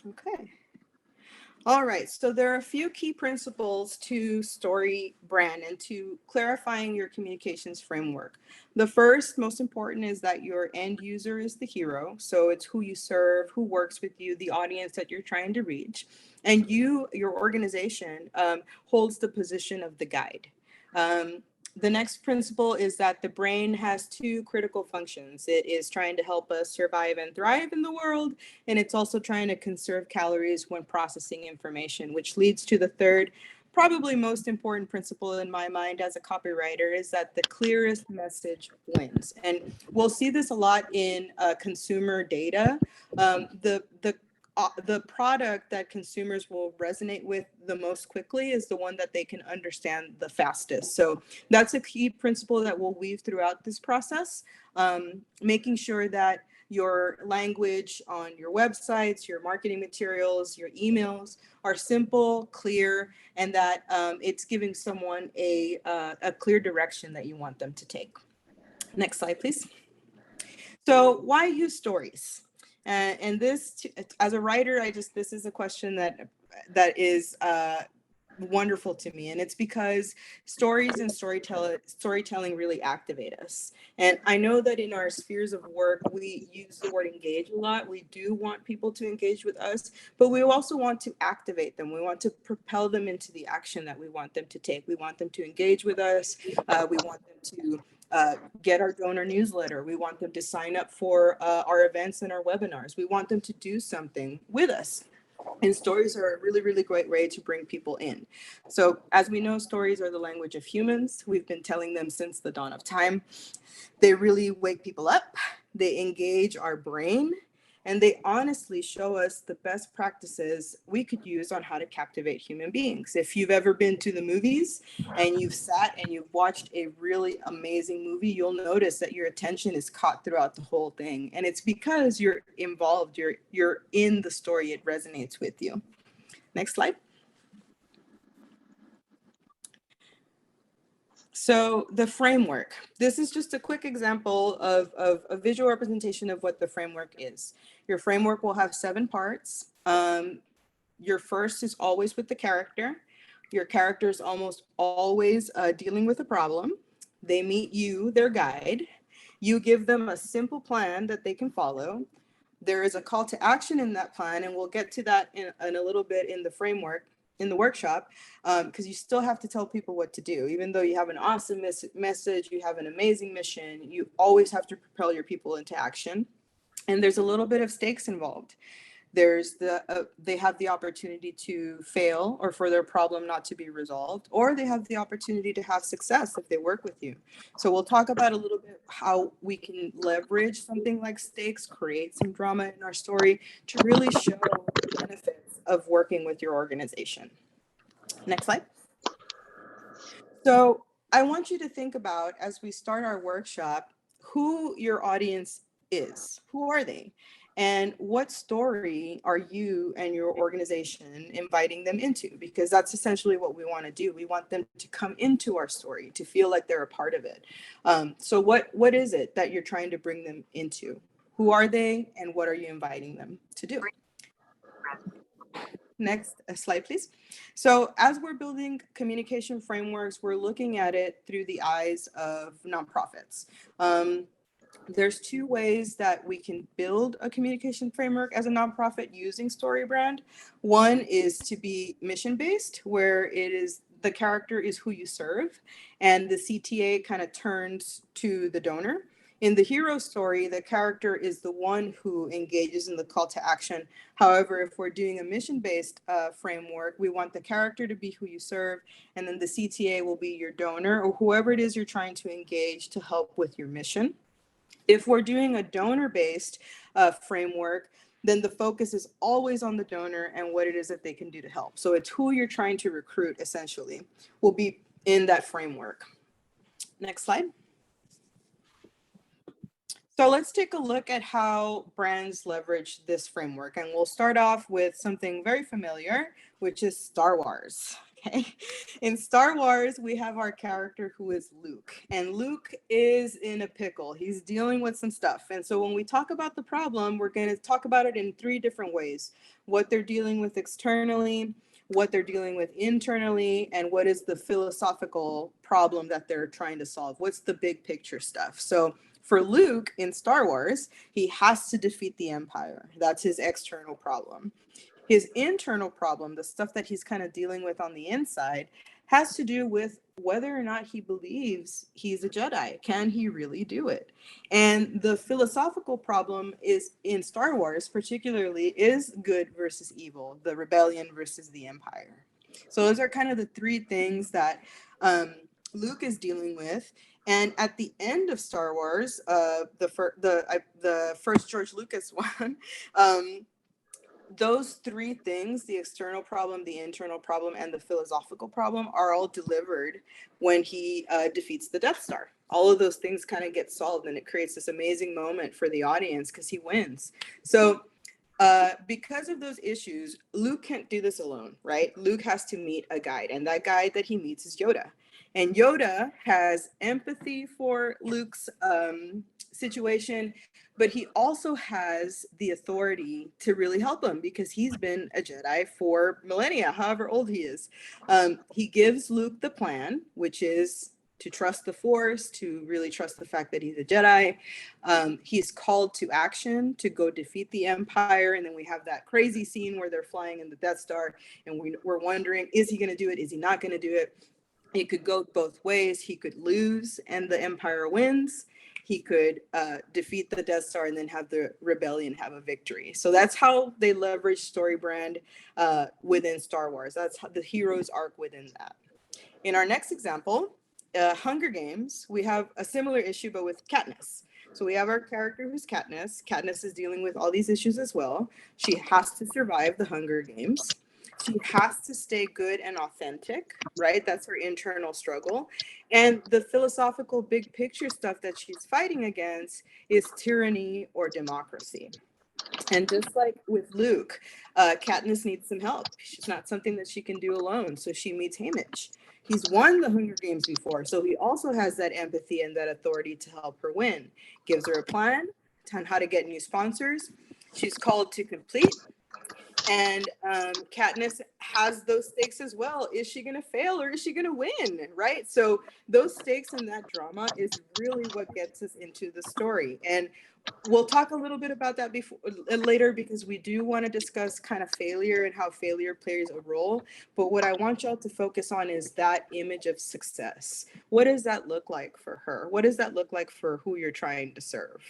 Okay. All right, so there are a few key principles to story brand and to clarifying your communications framework. The first, most important, is that your end user is the hero. So it's who you serve, who works with you, the audience that you're trying to reach. And your organization, holds the position of the guide. Um, the next principle is that the brain has two critical functions. It is trying to help us survive and thrive in the world, and it's also trying to conserve calories when processing information, which leads to the third, probably most important principle in my mind as a copywriter, is that the clearest message wins. And we'll see this a lot in consumer data. The product that consumers will resonate with the most quickly is the one that they can understand the fastest. So that's a key principle that we'll weave throughout this process, making sure that your language on your websites, your marketing materials, your emails are simple, clear, and that it's giving someone a clear direction that you want them to take. Next slide, please. So why use stories? And this, as a writer, this is a question that is wonderful to me, and it's because stories and storytelling really activate us. And I know that in our spheres of work we use the word engage a lot. We do want people to engage with us, but we also want to activate them. We want to propel them into the action that we want them to take. We want them to engage with us. We want them to get our donor newsletter. We want them to sign up for our events and our webinars. We want them to do something with us. And stories are a really, really great way to bring people in. So as we know, stories are the language of humans. We've been telling them since the dawn of time. They really wake people up. They engage our brain. And they honestly show us the best practices we could use on how to captivate human beings. If you've ever been to the movies and you've sat and you've watched a really amazing movie, you'll notice that your attention is caught throughout the whole thing. And it's because you're involved, you're in the story, it resonates with you. Next slide. So the framework, this is just a quick example of a visual representation of what the framework is. Your framework will have 7 parts. Your first is always with the character. Your character is almost always dealing with a problem. They meet you, their guide. You give them a simple plan that they can follow. There is a call to action in that plan, and we'll get to that in a little bit in the framework, in the workshop, because you still have to tell people what to do. Even though you have an awesome message, you have an amazing mission, you always have to propel your people into action. And there's a little bit of stakes involved. There's they have the opportunity to fail or for their problem not to be resolved, or they have the opportunity to have success if they work with you. So we'll talk about a little bit how we can leverage something like stakes, create some drama in our story to really show the benefits of working with your organization. Next slide. So I want you to think about, as we start our workshop, who your audience is. Who are they? And what story are you and your organization inviting them into? Because that's essentially what we want to do. We want them to come into our story, to feel like they're a part of it. So what is it that you're trying to bring them into? Who are they, and what are you inviting them to do? Next slide, please. So as we're building communication frameworks, we're looking at it through the eyes of nonprofits. There's 2 ways that we can build a communication framework as a nonprofit using StoryBrand. One is to be mission-based, where it is the character is who you serve, and the CTA kind of turns to the donor. In the hero story, the character is the one who engages in the call to action. However, if we're doing a mission-based framework, we want the character to be who you serve, and then the CTA will be your donor or whoever it is you're trying to engage to help with your mission. If we're doing a donor-based framework, then the focus is always on the donor and what it is that they can do to help. So it's who you're trying to recruit, essentially, will be in that framework. Next slide. So let's take a look at how brands leverage this framework. And we'll start off with something very familiar, which is Star Wars. Okay. In Star Wars, we have our character who is Luke, and Luke is in a pickle. He's dealing with some stuff. And so when we talk about the problem, we're going to talk about it in three different ways: what they're dealing with externally, what they're dealing with internally, and what is the philosophical problem that they're trying to solve. What's the big picture stuff? So for Luke in Star Wars, he has to defeat the Empire. That's his external problem. His internal problem, the stuff that he's kind of dealing with on the inside, has to do with whether or not he believes he's a Jedi. Can he really do it? And the philosophical problem is in Star Wars, particularly, is good versus evil, the rebellion versus the Empire. So those are kind of the three things that Luke is dealing with. And at the end of Star Wars, the first George Lucas one, those three things, the external problem, the internal problem, and the philosophical problem, are all delivered when he defeats the Death Star. All of those things kind of get solved, and it creates this amazing moment for the audience because he wins. So because of those issues, Luke can't do this alone, right? Luke has to meet a guide, and that guide that he meets is Yoda. And Yoda has empathy for Luke's situation, but he also has the authority to really help him because he's been a Jedi for millennia, however old he is. He gives Luke the plan, which is to trust the Force, to really trust the fact that he's a Jedi. He's called to action to go defeat the Empire. And then we have that crazy scene where they're flying in the Death Star, and we're wondering, is he going to do it? Is he not going to do it? It could go both ways. He could lose and the Empire wins. He could defeat the Death Star and then have the rebellion have a victory. So that's how they leverage StoryBrand within Star Wars. That's how the hero's arc within that. In our next example, Hunger Games, we have a similar issue, but with Katniss. So we have our character who's Katniss. Katniss is dealing with all these issues as well. She has to survive the Hunger Games. She has to stay good and authentic, right? That's her internal struggle. And the philosophical big picture stuff that she's fighting against is tyranny or democracy. And just like with Luke, Katniss needs some help. She's not something that she can do alone. So she meets Haymitch. He's won the Hunger Games before, so he also has that empathy and that authority to help her win. Gives her a plan on how to get new sponsors. She's called to complete. And Katniss has those stakes as well. Is she going to fail or is she going to win? Right. So those stakes in that drama is really what gets us into the story. And we'll talk a little bit about that later, because we do want to discuss kind of failure and how failure plays a role. But what I want y'all to focus on is that image of success. What does that look like for her? What does that look like for who you're trying to serve?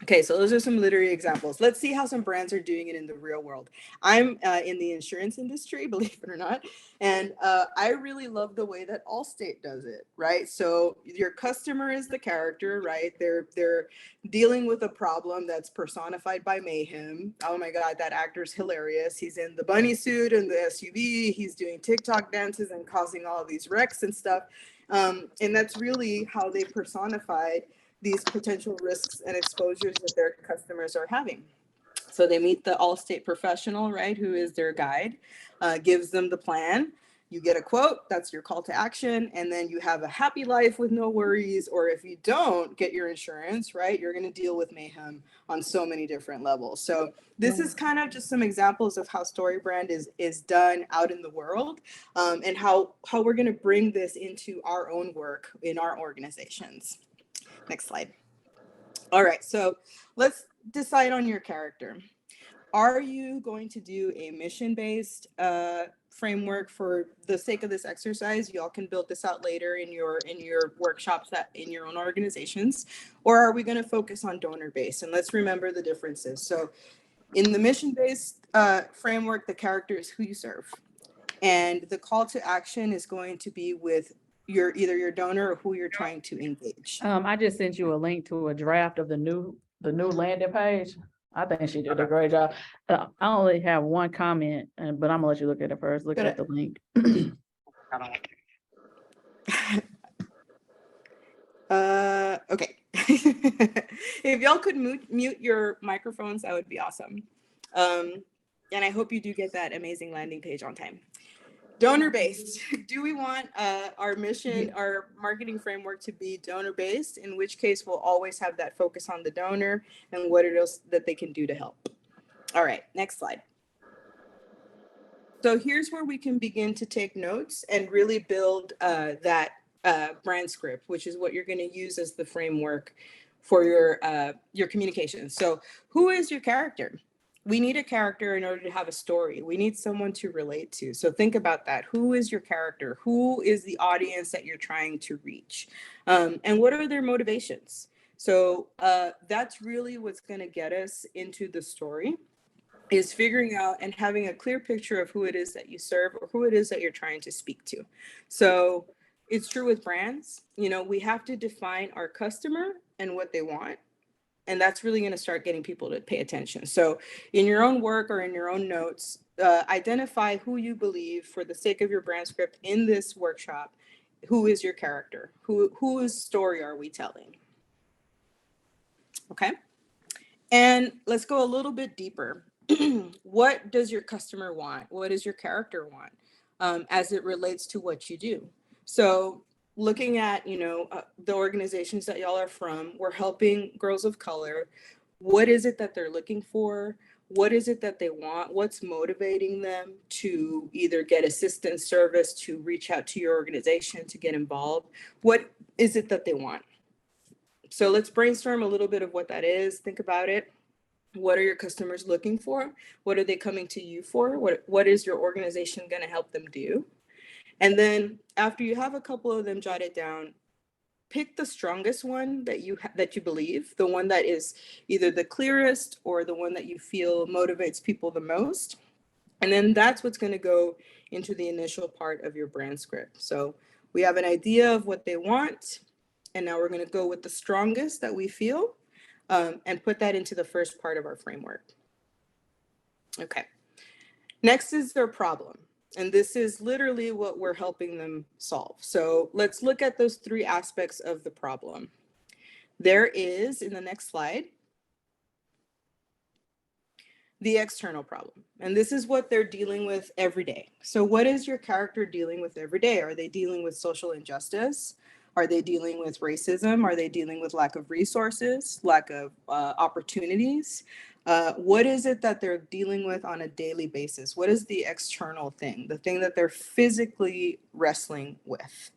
Okay, so those are some literary examples. Let's see how some brands are doing it in the real world. I'm in the insurance industry, believe it or not, and I really love the way that Allstate does it, right? So your customer is the character, right? They're dealing with a problem that's personified by mayhem. Oh my God, that actor's hilarious. He's in the bunny suit and the SUV. He's doing TikTok dances and causing all these wrecks and stuff. And that's really how they personified these potential risks and exposures that their customers are having. So they meet the Allstate professional, right, who is their guide, gives them the plan. You get a quote, that's your call to action, and then you have a happy life with no worries. Or if you don't get your insurance, right, you're going to deal with mayhem on so many different levels. So this is kind of just some examples of how StoryBrand is done out in the world, and how we're going to bring this into our own work in our organizations. Next slide. All right, so let's decide on your character. Are you going to do a mission-based framework for the sake of this exercise? Y'all can build this out later in your workshops in your own organizations. Or are we going to focus on donor-based? And let's remember the differences. So in the mission-based framework, the character is who you serve. And the call to action is going to be with either your donor or who you're trying to engage. I just sent you a link to a draft of the new landing page. I think she did a great job. I only have one comment, but I'm gonna let you look at it first. Look at the link. Okay. If y'all could mute your microphones, that would be awesome. And I hope you do get that amazing landing page on time. Donor-based. Do we want our mission, our marketing framework to be donor-based, in which case we'll always have that focus on the donor and what it is that they can do to help. All right, next slide. So here's where we can begin to take notes and really build that brand script, which is what you're going to use as the framework for your communication. So who is your character? We need a character in order to have a story. We need someone to relate to. So think about that. Who is your character? Who is the audience that you're trying to reach? And what are their motivations? So that's really what's going to get us into the story, is figuring out and having a clear picture of who it is that you serve or who it is that you're trying to speak to. So it's true with brands. You know, we have to define our customer and what they want. And that's really going to start getting people to pay attention. So in your own work or in your own notes, identify who you believe, for the sake of your brand script in this workshop, who is your character? Whose story are we telling? Okay. And let's go a little bit deeper. What does your customer want? What does your character want as it relates to what you do? So looking at, the organizations that y'all are from, we're helping girls of color. What is it that they're looking for? What is it that they want? What's motivating them to either get assistance, service, to reach out to your organization, to get involved? What is it that they want? So let's brainstorm a little bit of what that is. Think about it. What are your customers looking for? What are they coming to you for? What is your organization going to help them do? And then after you have a couple of them jotted down, pick the strongest one that you believe, the one that is either the clearest or the one that you feel motivates people the most. And then that's what's going to go into the initial part of your brand script. So we have an idea of what they want, and now we're going to go with the strongest that we feel, and put that into the first part of our framework. Okay. Next is their problem. And this is literally what we're helping them solve. So let's look at those three aspects of the problem. There is, in the next slide, the external problem. And this is what they're dealing with every day. So what is your character dealing with every day? Are they dealing with social injustice? Are they dealing with racism? Are they dealing with lack of resources, lack of opportunities? What is it that they're dealing with on a daily basis? What is the external thing, the thing that they're physically wrestling with?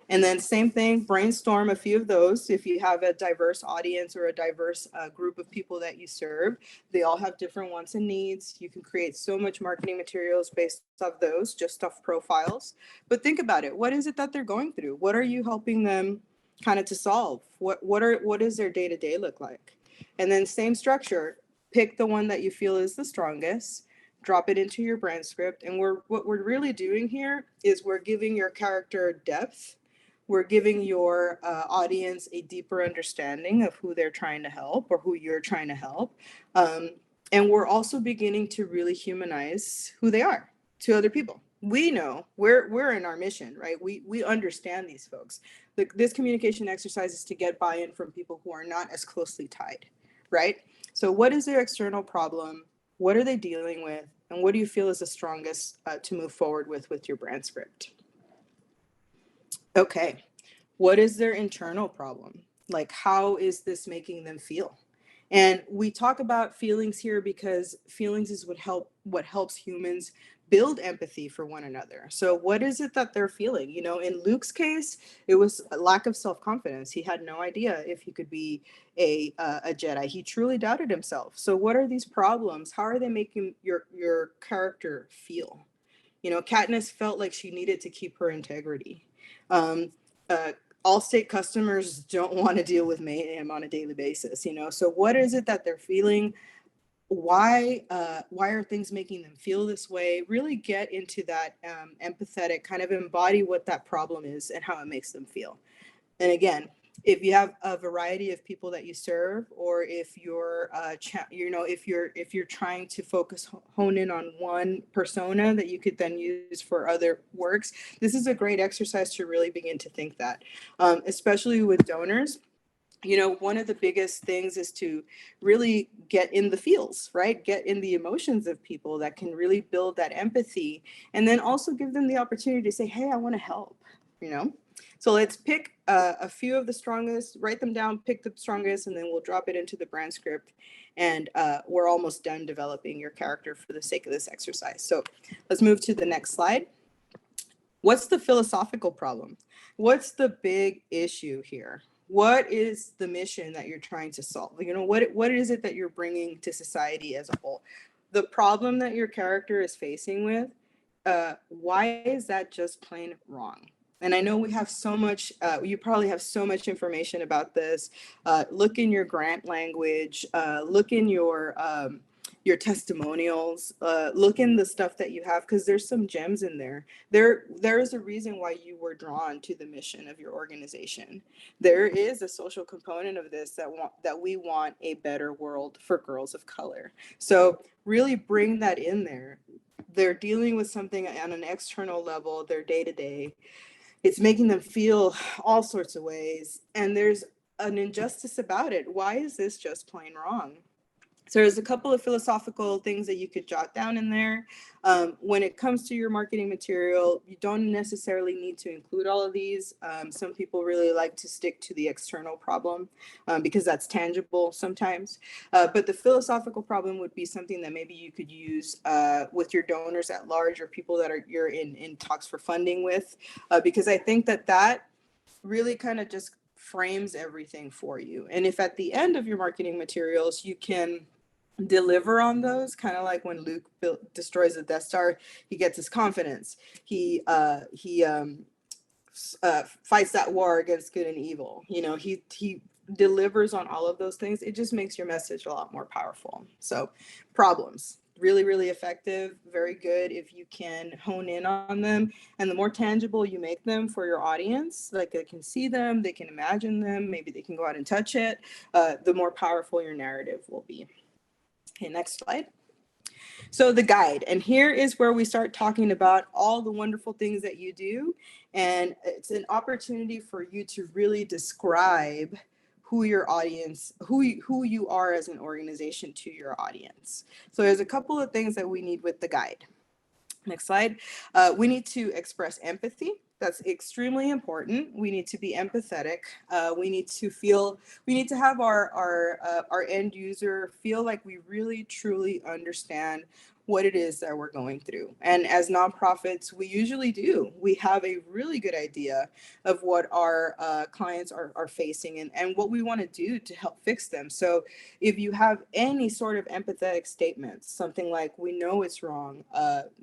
And then same thing, brainstorm a few of those. If you have a diverse audience or a diverse group of people that you serve, they all have different wants and needs. You can create so much marketing materials based off those, just off profiles. But think about it. What is it that they're going through? What are you helping them kind of to solve? What does their day-to-day look like? And then same structure, pick the one that you feel is the strongest, drop it into your brand script. And what we're really doing here is we're giving your character depth. We're giving your audience a deeper understanding of who they're trying to help or who you're trying to help. And we're also beginning to really humanize who they are to other people. We know we're in our mission, right? We understand these folks. This communication exercise is to get buy-in from people who are not as closely tied, right? So what is their external problem? What are they dealing with? And what do you feel is the strongest to move forward with your brand script? Okay, what is their internal problem? Like, how is this making them feel? And we talk about feelings here because feelings is what helps humans build empathy for one another. So what is it that they're feeling? You know, in Luke's case, it was a lack of self-confidence. He had no idea if he could be a Jedi. He truly doubted himself. So what are these problems? How are they making your character feel? You know, Katniss felt like she needed to keep her integrity. All-state customers don't want to deal with mayhem on a daily basis, you know. So what is it that they're feeling? Why are things making them feel this way? Really get into that empathetic, kind of embody what that problem is and how it makes them feel. And again, if you have a variety of people that you serve, or if you're, if you're trying to hone in on one persona that you could then use for other works, this is a great exercise to really begin to think that, especially with donors. you know, one of the biggest things is to really get in the feels, right? Get in the emotions of people that can really build that empathy. And then also give them the opportunity to say, hey, I want to help, you know? So let's pick a few of the strongest, write them down, pick the strongest, and then we'll drop it into the brand script. And we're almost done developing your character for the sake of this exercise. So let's move to the next slide. What's the philosophical problem? What's the big issue here? What is the mission that you're trying to solve? You know, what is it that you're bringing to society as a whole? The problem that your character is facing with, why is that just plain wrong? And I know we have so much, you probably have so much information about this. Look in your grant language, look in your testimonials, look in the stuff that you have, because there's some gems in there. There is a reason why you were drawn to the mission of your organization. There is a social component of this that we want a better world for girls of color. So really bring that in there. They're dealing with something on an external level, their day to day. It's making them feel all sorts of ways, and there's an injustice about it. Why is this just plain wrong? So there's a couple of philosophical things that you could jot down in there. When it comes to your marketing material, you don't necessarily need to include all of these. Some people really like to stick to the external problem because that's tangible sometimes. But the philosophical problem would be something that maybe you could use with your donors at large or people that you're in talks for funding with, because I think that really kind of just frames everything for you. And if at the end of your marketing materials, you can deliver on those, kind of like when Luke destroys the Death Star, he gets his confidence. He fights that war against good and evil. You know, he delivers on all of those things. It just makes your message a lot more powerful. So problems, really, really effective, very good if you can hone in on them. And the more tangible you make them for your audience, like they can see them, they can imagine them, maybe they can go out and touch it, the more powerful your narrative will be. Okay, next slide. So the guide, and here is where we start talking about all the wonderful things that you do. And it's an opportunity for you to really describe who your audience, who you are as an organization to your audience. So there's a couple of things that we need with the guide. Next slide. We need to express empathy. That's extremely important. We need to be empathetic. We need to have our end user feel like we really truly understand what it is that we're going through. And as nonprofits, we usually do. We have a really good idea of what our clients are facing and what we want to do to help fix them. So if you have any sort of empathetic statements, something like, we know it's wrong,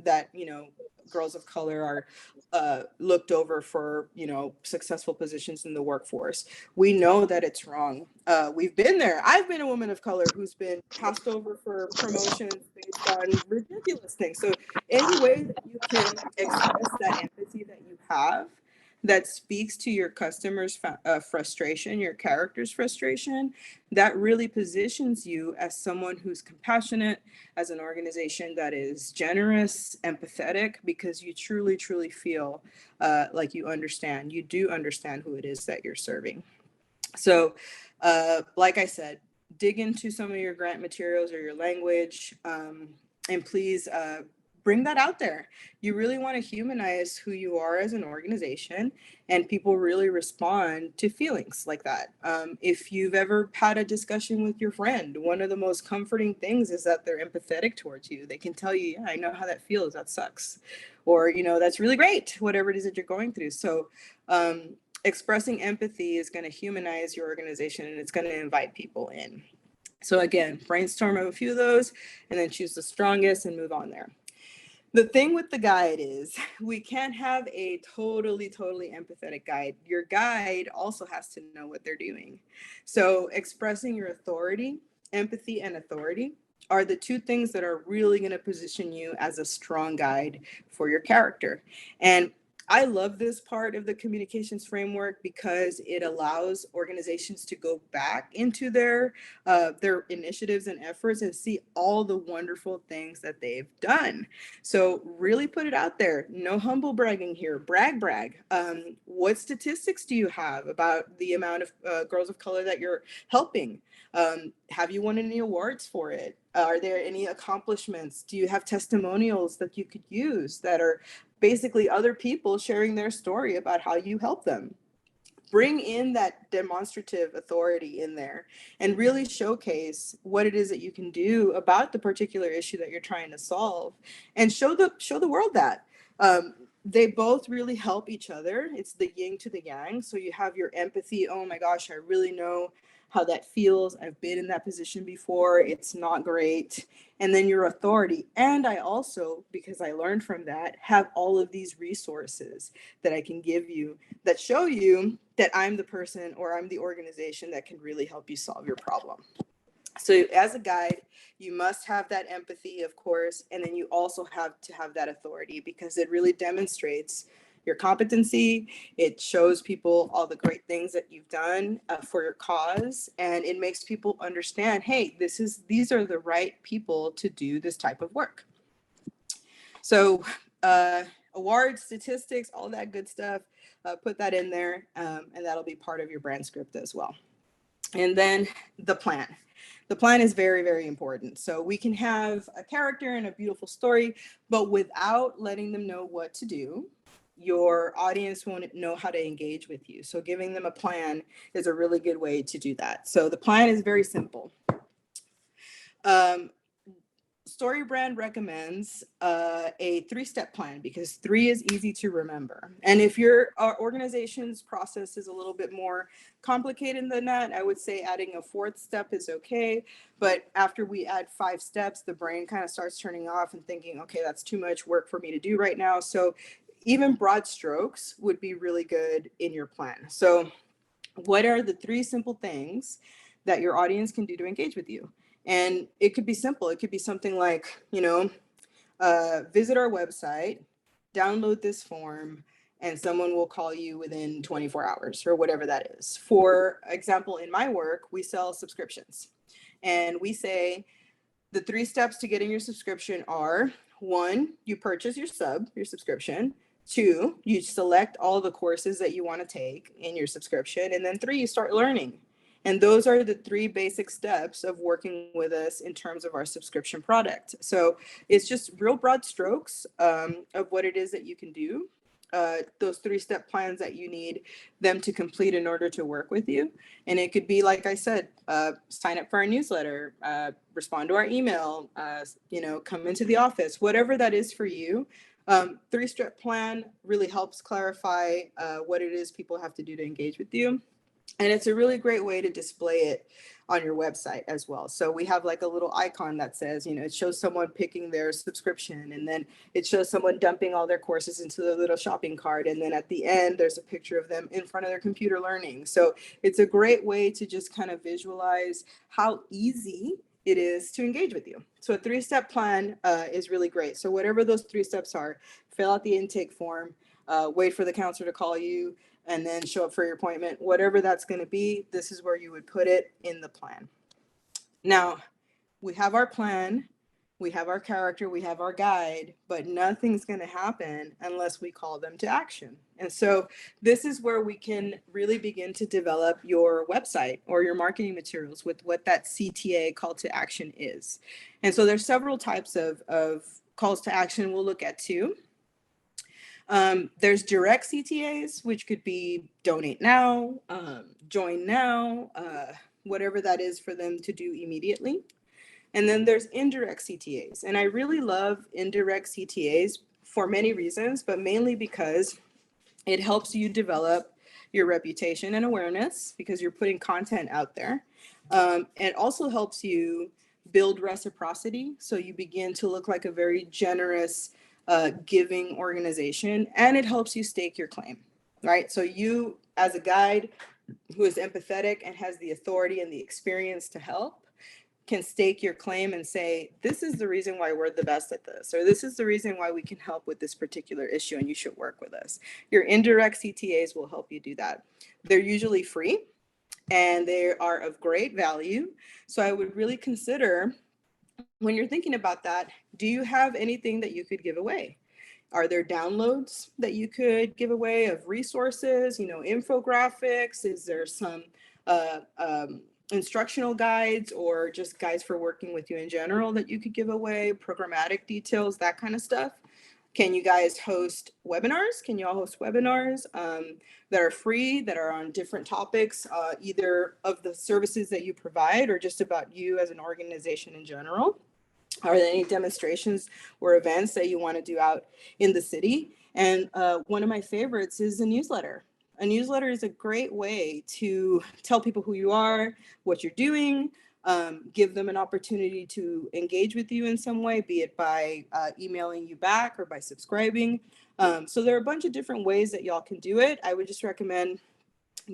that, you know, girls of color are looked over for, you know, successful positions in the workforce. We know that it's wrong. We've been there. I've been a woman of color who's been passed over for promotions based on ridiculous things. So any way that you can express that empathy that you have that speaks to your customers' frustration, your character's frustration, that really positions you as someone who's compassionate, as an organization that is generous, empathetic, because you truly, truly feel like you understand. You do understand who it is that you're serving. So, like I said, dig into some of your grant materials or your language, and please bring that out there. You really want to humanize who you are as an organization, and people really respond to feelings like that. If you've ever had a discussion with your friend, one of the most comforting things is that they're empathetic towards you. They can tell you, yeah, I know how that feels. That sucks. Or, you know, that's really great, whatever it is that you're going through. So, expressing empathy is going to humanize your organization, and it's going to invite people in. So again, brainstorm of a few of those and then choose the strongest and move on there. The thing with the guide is we can't have a totally empathetic guide. Your guide also has to know what they're doing. So expressing your authority, empathy, and authority are the two things that are really going to position you as a strong guide for your character. And I love this part of the communications framework because it allows organizations to go back into their initiatives and efforts and see all the wonderful things that they've done. So really put it out there. No humble bragging here. Brag. What statistics do you have about the amount of girls of color that you're helping? Have you won any awards for it? Are there any accomplishments? Do you have testimonials that you could use that are basically other people sharing their story about how you help them? Bring in that demonstrative authority in there and really showcase what it is that you can do about the particular issue that you're trying to solve, and show the world that they both really help each other. It's the yin to the yang. So you have your empathy. Oh my gosh, I really know how that feels. I've been in that position before. It's not great. And then your authority. And I also, because I learned from that, have all of these resources that I can give you that show you that I'm the person or I'm the organization that can really help you solve your problem. So as a guide, you must have that empathy, of course, and then you also have to have that authority, because it really demonstrates your competency. It shows people all the great things that you've done for your cause, and it makes people understand, hey, these are the right people to do this type of work. So awards, statistics, all that good stuff, put that in there, and that'll be part of your brand script as well. And then the plan. The plan is very, very important. So we can have a character and a beautiful story, but without letting them know what to do, your audience won't know how to engage with you. So giving them a plan is a really good way to do that. So the plan is very simple. StoryBrand recommends a 3-step plan because 3 is easy to remember. And if your organization's process is a little bit more complicated than that, I would say adding a 4th step is okay. But after we add 5 steps, the brain kind of starts turning off and thinking, okay, that's too much work for me to do right now. So even broad strokes would be really good in your plan. So what are the 3 simple things that your audience can do to engage with you? And it could be simple. It could be something like, visit our website, download this form, and someone will call you within 24 hours or whatever that is. For example, in my work, we sell subscriptions. And we say the 3 steps to getting your subscription are: 1, you purchase your subscription. 2, you select all the courses that you want to take in your subscription. And then 3, you start learning. And those are the 3 basic steps of working with us in terms of our subscription product. So it's just real broad strokes of what it is that you can do. Those 3-step plans that you need them to complete in order to work with you. And it could be, like I said, sign up for our newsletter, respond to our email, come into the office, whatever that is for you. 3-step plan really helps clarify what it is people have to do to engage with you. And it's a really great way to display it on your website as well. So we have like a little icon that says, it shows someone picking their subscription, and then it shows someone dumping all their courses into their little shopping cart. And then at the end, there's a picture of them in front of their computer learning. So it's a great way to just kind of visualize how easy it is to engage with you. So a 3-step plan is really great. So whatever those 3 steps are, fill out the intake form, wait for the counselor to call you, and then show up for your appointment. Whatever that's going to be, this is where you would put it in the plan. Now, we have our plan, we have our character, we have our guide, but nothing's going to happen unless we call them to action. And so this is where we can really begin to develop your website or your marketing materials with what that CTA, call to action, is. And so there's several types of calls to action we'll look at too. There's direct CTAs, which could be donate now, join now, whatever that is for them to do immediately. And then there's indirect CTAs. And I really love indirect CTAs for many reasons, but mainly because it helps you develop your reputation and awareness because you're putting content out there. It also helps you build reciprocity. So you begin to look like a very generous, giving organization, and it helps you stake your claim, right? So you, as a guide who is empathetic and has the authority and the experience to help, can stake your claim and say, this is the reason why we're the best at this, or this is the reason why we can help with this particular issue and you should work with us. Your indirect CTAs will help you do that. They're usually free and they are of great value. So I would really consider, when you're thinking about that, do you have anything that you could give away? Are there downloads that you could give away of resources, infographics? Is there some instructional guides or just guides for working with you in general that you could give away, programmatic details, that kind of stuff? Can you guys host webinars? Can you all host webinars that are free, that are on different topics, either of the services that you provide or just about you as an organization in general? Are there any demonstrations or events that you want to do out in the city? And one of my favorites is a newsletter. A newsletter is a great way to tell people who you are, what you're doing, give them an opportunity to engage with you in some way, be it by emailing you back or by subscribing. So there are a bunch of different ways that y'all can do it. I would just recommend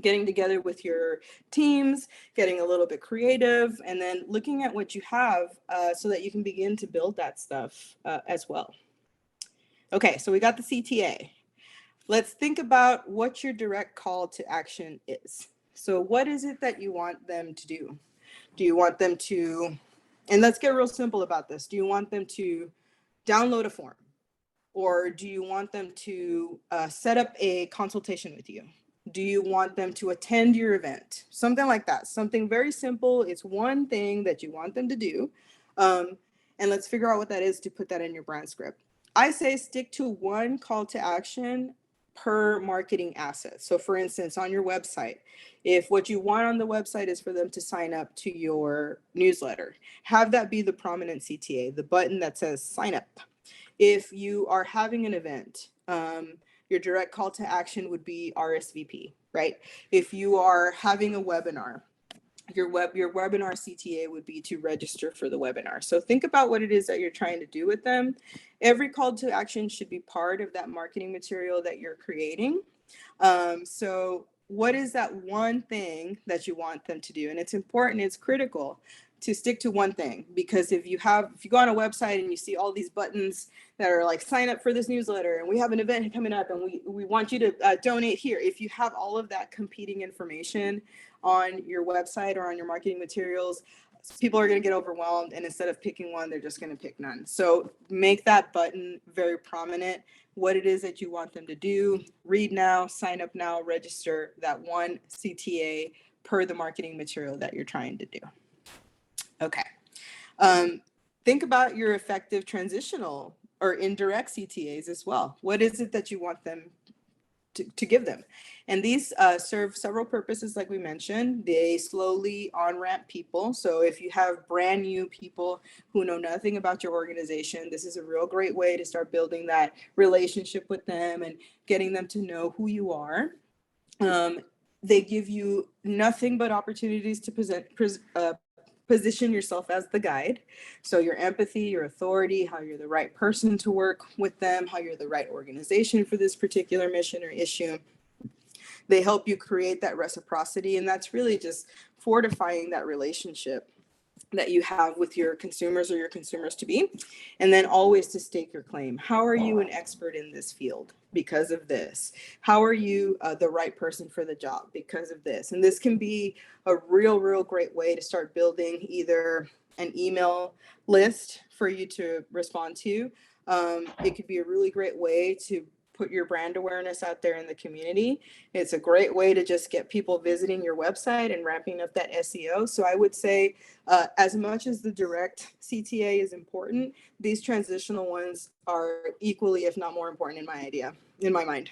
getting together with your teams, getting a little bit creative, and then looking at what you have so that you can begin to build that stuff as well. Okay, so we got the CTA. Let's think about what your direct call to action is. So what is it that you want them to do? Do you want them to, and let's get real simple about this. Do you want them to download a form? Or do you want them to set up a consultation with you? Do you want them to attend your event? Something like that. Something very simple. It's one thing that you want them to do. And let's figure out what that is to put that in your brand script. I say stick to one call to action per marketing asset. So for instance, on your website, if what you want on the website is for them to sign up to your newsletter, have that be the prominent CTA, the button that says sign up. If you are having an event, your direct call to action would be RSVP, right? If you are having a webinar, your webinar CTA would be to register for the webinar. So think about what it is that you're trying to do with them. Every call to action should be part of that marketing material that you're creating. So what is that one thing that you want them to do? And it's important, it's critical to stick to one thing, because if you go on a website and you see all these buttons that are like sign up for this newsletter and we have an event coming up and we want you to donate here. If you have all of that competing information on your website or on your marketing materials, people are going to get overwhelmed, and instead of picking one, they're just going to pick none. So make that button very prominent, what it is that you want them to do. Read now, sign up now, register, that one CTA per the marketing material that you're trying to do. Okay. Think about your effective transitional or indirect CTAs as well. What is it that you want them to give them? And these serve several purposes, like we mentioned. They slowly on-ramp people. So if you have brand new people who know nothing about your organization, this is a real great way to start building that relationship with them and getting them to know who you are. They give you nothing but opportunities to position yourself as the guide. So your empathy, your authority, how you're the right person to work with them, how you're the right organization for this particular mission or issue. They help you create that reciprocity, and that's really just fortifying that relationship that you have with your consumers or your consumers to be. And then always to stake your claim. How are you an expert in this field because of this? How are you the right person for the job because of this? And this can be a real great way to start building either an email list for you to respond to. It could be a really great way to put your brand awareness out there in the community. It's a great way to just get people visiting your website and ramping up that SEO. So I would say as much as the direct CTA is important, these transitional ones are equally, if not more important in my mind.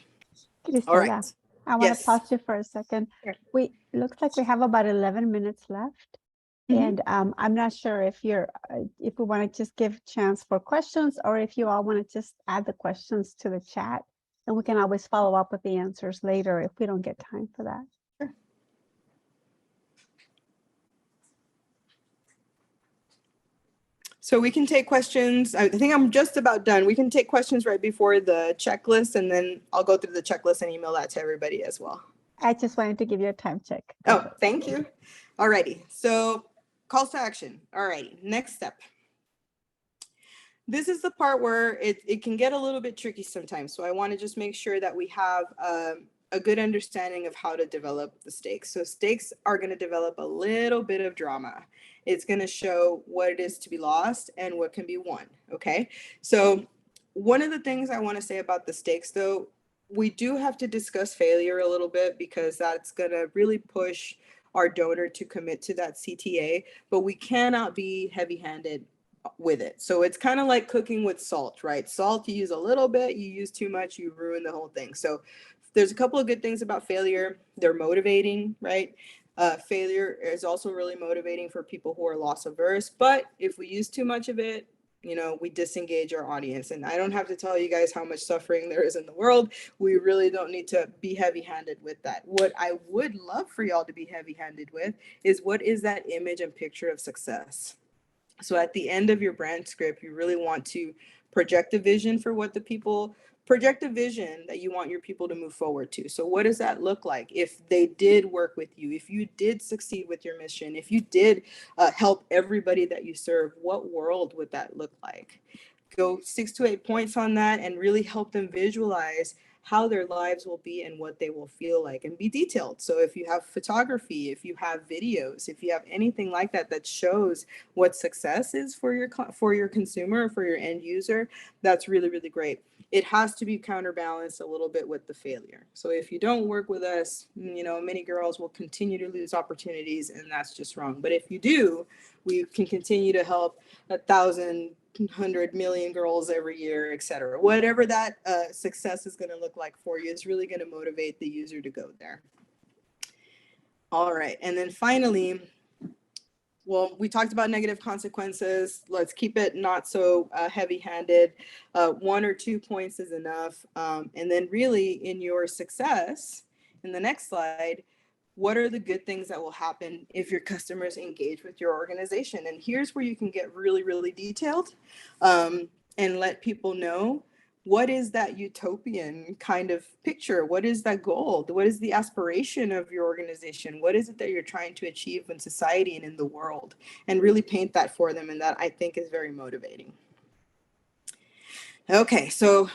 Cristina, All right. I want to Yes. pause you for a second. Sure. Looks like we have about 11 minutes left. Mhm. And I'm not sure if if we want to just give chance for questions, or if you all want to just add the questions to the chat, and we can always follow up with the answers later if we don't get time for that. Sure. So we can take questions. I think I'm just about done. We can take questions right before the checklist, and then I'll go through the checklist and email that to everybody as well. I just wanted to give you a time check. Oh, thank you. Alrighty. So calls to action. All right, next step. This is the part where it can get a little bit tricky sometimes. So I want to just make sure that we have a good understanding of how to develop the stakes. So stakes are going to develop a little bit of drama. It's going to show what it is to be lost and what can be won. Okay. So one of the things I want to say about the stakes, though, we do have to discuss failure a little bit because that's going to really push our donor to commit to that CTA, but we cannot be heavy-handed with it. So it's kind of like cooking with salt, right? Salt, you use a little bit, you use too much, you ruin the whole thing. So there's a couple of good things about failure. They're motivating, right? Failure is also really motivating for people who are loss averse, but if we use too much of it, we disengage our audience. And I don't have to tell you guys how much suffering there is in the world. We really don't need to be heavy-handed with that. What I would love for y'all to be heavy-handed with is, what is that image and picture of success? So at the end of your brand script, you really want to project a vision for what project a vision that you want your people to move forward to. So what does that look like if they did work with you, if you did succeed with your mission, if you did help everybody that you serve, what world would that look like? Go 6 to 8 points on that and really help them visualize how their lives will be and what they will feel like, and be detailed. So if you have photography, if you have videos, if you have anything like that that shows what success is for your consumer, for your end user, that's really, really great. It has to be counterbalanced a little bit with the failure. So if you don't work with us, many girls will continue to lose opportunities, and that's just wrong. But if you do, we can continue to help 1,000, 100 million girls every year, et cetera. Whatever that success is going to look like for you is really going to motivate the user to go there. All right. And then finally, well, we talked about negative consequences. Let's keep it not so heavy-handed. 1 or 2 points is enough. And then really in your success, in the next slide, what are the good things that will happen if your customers engage with your organization? And here's where you can get really, really detailed and let people know, what is that utopian kind of picture? What is that goal? What is the aspiration of your organization? What is it that you're trying to achieve in society and in the world? And really paint that for them. And that, I think, is very motivating. Okay, so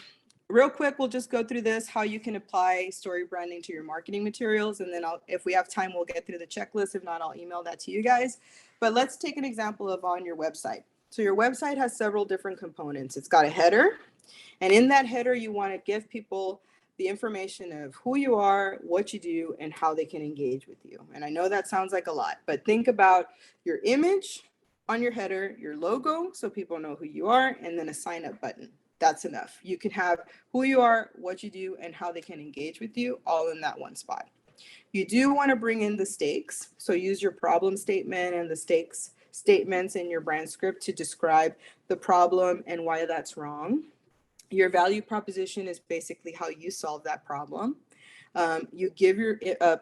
real quick, we'll just go through this, how you can apply story branding to your marketing materials. And then if we have time, we'll get through the checklist. If not, I'll email that to you guys. But let's take an example of on your website. So your website has several different components. It's got a header. And in that header, you want to give people the information of who you are, what you do, and how they can engage with you. And I know that sounds like a lot, but think about your image on your header, your logo, so people know who you are, and then a sign up button. That's enough. You can have who you are, what you do, and how they can engage with you all in that one spot. You do want to bring in the stakes. So use your problem statement and the stakes statements in your brand script to describe the problem and why that's wrong. Your value proposition is basically how you solve that problem. You give your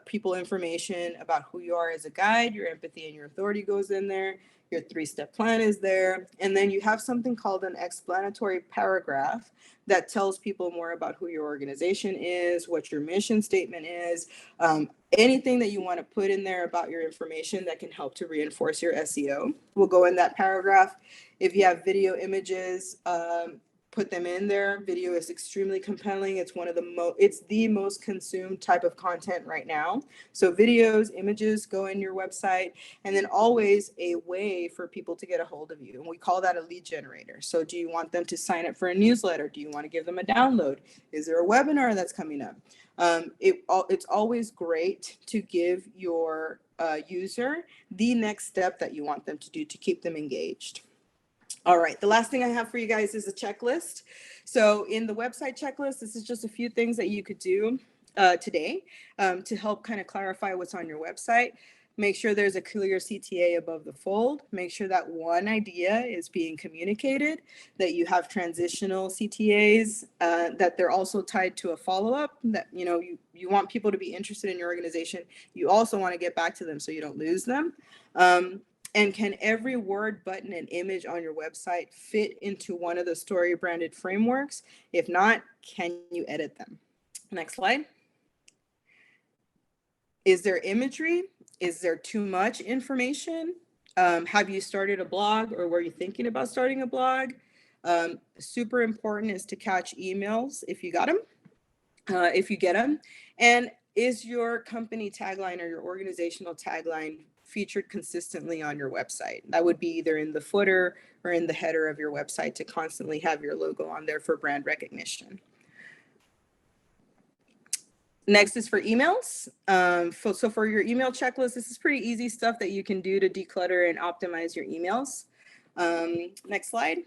people information about who you are as a guide. Your empathy and your authority goes in there. Your 3-step plan is there. And then you have something called an explanatory paragraph that tells people more about who your organization is, what your mission statement is, anything that you want to put in there about your information that can help to reinforce your SEO will go in that paragraph. If you have video images, put them in there. Video is extremely compelling. It's it's the most consumed type of content right now. So videos, images go in your website, and then always a way for people to get a hold of you. And we call that a lead generator. So do you want them to sign up for a newsletter? Do you want to give them a download? Is there a webinar that's coming up? It's always great to give your user the next step that you want them to do to keep them engaged. All right, the last thing I have for you guys is a checklist. So in the website checklist, this is just a few things that you could do today to help kind of clarify what's on your website. Make sure there's a clear CTA above the fold. Make sure that one idea is being communicated, that you have transitional CTAs, that they're also tied to a follow-up, that you want people to be interested in your organization. You also want to get back to them so you don't lose them. And can every word, button, and image on your website fit into one of the story branded frameworks? If not, can you edit them? Next slide. Is there imagery? Is there too much information? Have you started a blog, or were you thinking about starting a blog? Super important is to catch emails if you got them, if you get them. And is your company tagline or your organizational tagline featured consistently on your website? That would be either in the footer or in the header of your website to constantly have your logo on there for brand recognition. Next is for emails. So for your email checklist, this is pretty easy stuff that you can do to declutter and optimize your emails. Next slide.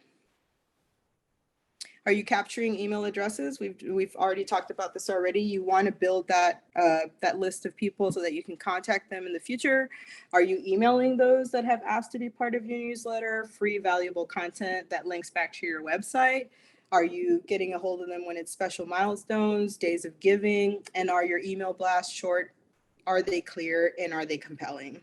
Are you capturing email addresses? We've already talked about this already. You want to build that that list of people so that you can contact them in the future. Are you emailing those that have asked to be part of your newsletter? Free valuable content that links back to your website. Are you getting a hold of them when it's special milestones, days of giving? And are your email blasts short? Are they clear, and are they compelling?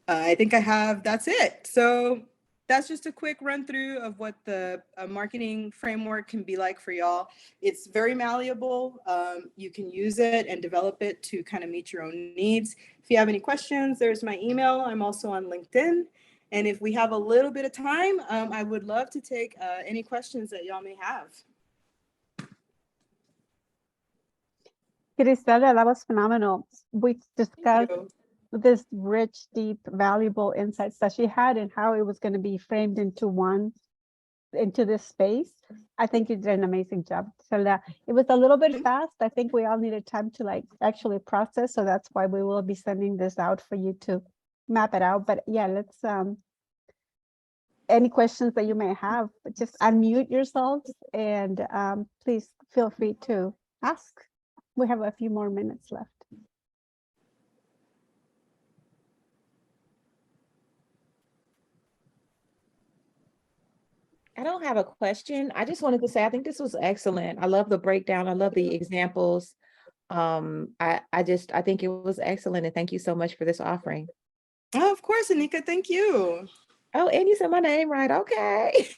I think that's it. So that's just a quick run through of what the marketing framework can be like for y'all. It's very malleable. You can use it and develop it to kind of meet your own needs. If you have any questions, there's my email. I'm also on LinkedIn. And if we have a little bit of time, I would love to take any questions that y'all may have. Griselda, that was phenomenal. We discussed this rich, deep, valuable insights that she had and how it was going to be framed into this space. I think you did an amazing job. So that it was a little bit fast. I think we all needed time to like actually process. So that's why we will be sending this out for you to map it out. But yeah, let's any questions that you may have, just unmute yourselves and please feel free to ask. We have a few more minutes left. I don't have a question. I just wanted to say, I think this was excellent. I love the breakdown. I love the examples. I think it was excellent. And thank you so much for this offering. Oh, of course, Anika, thank you. Oh, and you said my name right. Okay.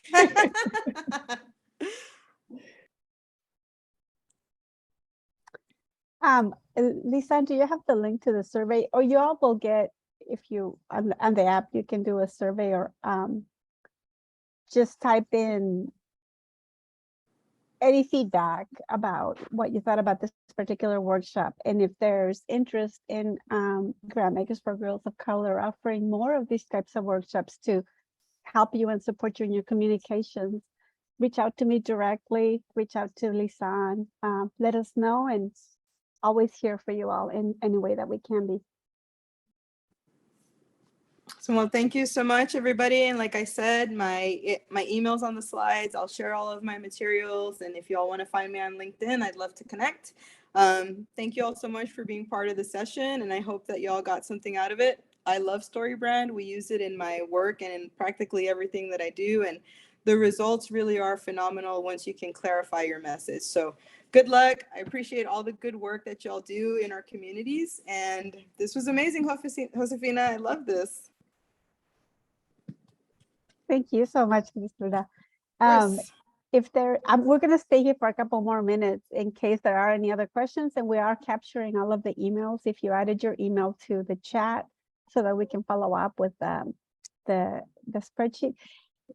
Lisa, do you have the link to the survey, or you all will get, if you on the app, you can do a survey, or just type in any feedback about what you thought about this particular workshop. And if there's interest in Grant Makers for Girls of Color offering more of these types of workshops to help you and support you in your communications, reach out to me directly, reach out to Lisa, and let us know, and always here for you all in any way that we can be. So, well, thank you so much, everybody. And like I said, my email's on the slides. I'll share all of my materials. And if y'all want to find me on LinkedIn, I'd love to connect. Thank you all so much for being part of the session. And I hope that y'all got something out of it. I love StoryBrand. We use it in my work and in practically everything that I do. And the results really are phenomenal once you can clarify your message. So good luck. I appreciate all the good work that y'all do in our communities. And this was amazing, Josefina. I love this. Thank you so much, Griselda. Yes. If there, we're going to stay here for a couple more minutes in case there are any other questions, and we are capturing all of the emails. If you added your email to the chat so that we can follow up with the spreadsheet.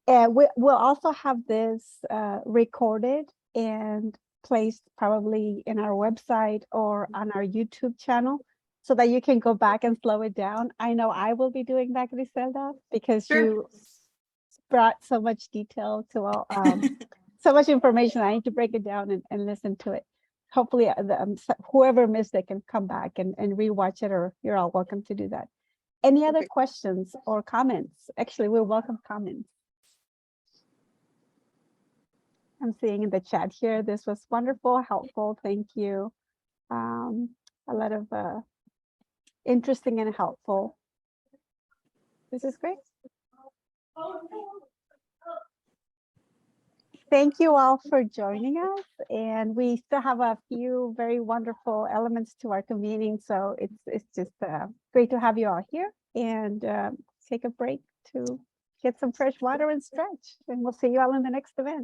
We'll also have this recorded and placed probably in our website or on our YouTube channel so that you can go back and slow it down. I know I will be doing that, Griselda, because Sure. you brought so much detail to all, so much information. I need to break it down and listen to it. Hopefully whoever missed it can come back and rewatch it, or you're all welcome to do that. Any other questions or comments? Actually, we welcome comments. I'm seeing in the chat here, this was wonderful, helpful. Thank you. A lot of interesting and helpful. This is great. Thank you all for joining us. And we still have a few very wonderful elements to our convening. So it's just great to have you all here, and take a break to get some fresh water and stretch. And we'll see you all in the next event.